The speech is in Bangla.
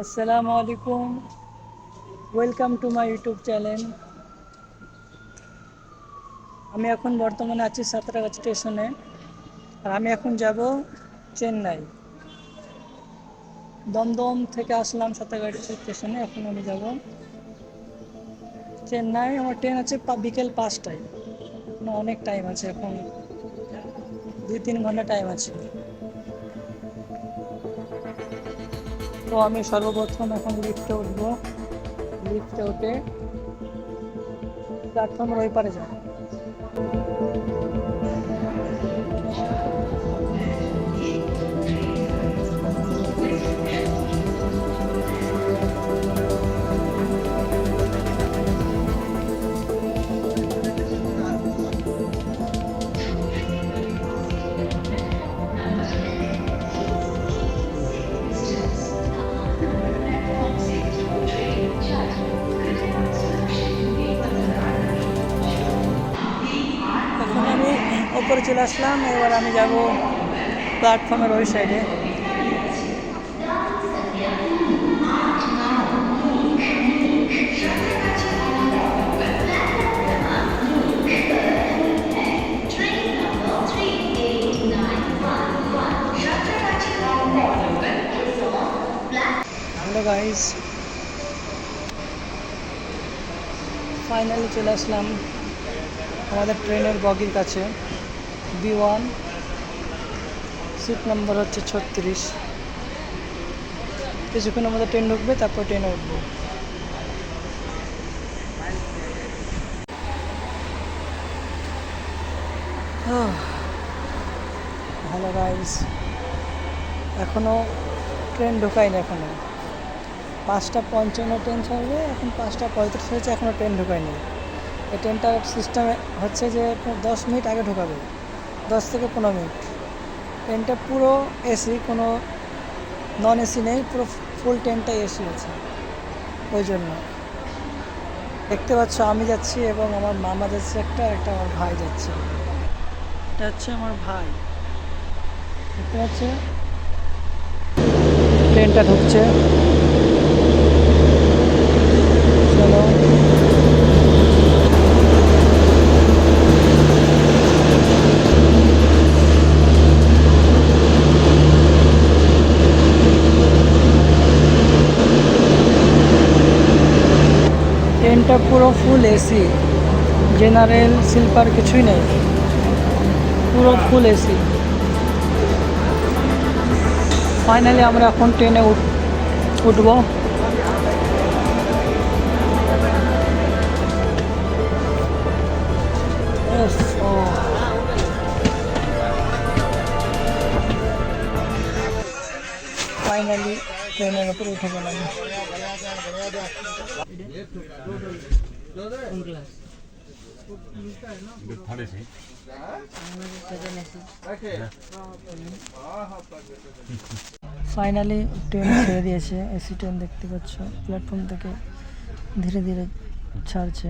আসসালামু আলাইকুম, welcome to my YouTube channel. আমি এখন বর্তমানে আছি সাঁতরাগাছি স্টেশনে, আর আমি এখন যাব চেন্নাই। দমদম থেকে আসলাম সাঁতরাগাছি স্টেশনে, এখন আমি যাব চেন্নাই। আমার ট্রেন আছে বিকেল 5টায়। এখনো অনেক টাইম আছে, এখন 2-3 ঘন্টা টাইম আছে। তো আমি সর্বপ্রথম এখন লিফটে উঠবো, লিফটে উঠে প্ল্যাটফর্মের ওই পারে যাব। এখন আমি ওপরে চলে আসলাম, এবার আমি যাব প্ল্যাটফর্মের ওই সাইডে। হ্যালো গাইস, ফাইনালি চলে আসলাম আমাদের ট্রেনের বগির কাছে। B1, সিট নাম্বার হচ্ছে 36। কিছুক্ষণ আমাদের ট্রেন ঢুকবে, তারপর ট্রেনে উঠবো। হ্যালো গাইস, এখনও ট্রেন ঢোকায়নি। এখনও 5:55 ট্রেন ছাড়বে, এখন 5:35 হয়েছে, এখনও ট্রেন ঢোকায়নি। এই ট্রেনটার সিস্টেম হচ্ছে যে 10 মিনিট আগে ঢোকাবে, 10 থেকে 15 মিনিট। ট্রেনটা পুরো এসি, কোনো নন এসি নেই, পুরো ফুল ট্রেনটাই এসি আছে। ওই জন্য দেখতে পাচ্ছ আমি যাচ্ছি এবং আমার মামা যাচ্ছে, একটা আমার ভাই যাচ্ছে। এটা হচ্ছে আমার ভাই, দেখতে পাচ্ছে। ট্রেনটা ঢুকছে, চলো। ট্রেনটা পুরো ফুল এসি, জেনারেল স্লিপার কিছুই নেই, পুরো ফুল এসি। ফাইনালি আমরা এখন ট্রেনে উঠবো। ফাইনালি ট্রেনের উপরে উঠে গেলাম। ফাইনালি ট্রেন ছেড়ে দিয়েছে, এসি ট্রেন দেখতে পাচ্ছ, প্ল্যাটফর্ম থেকে ধীরে ধীরে ছাড়ছে।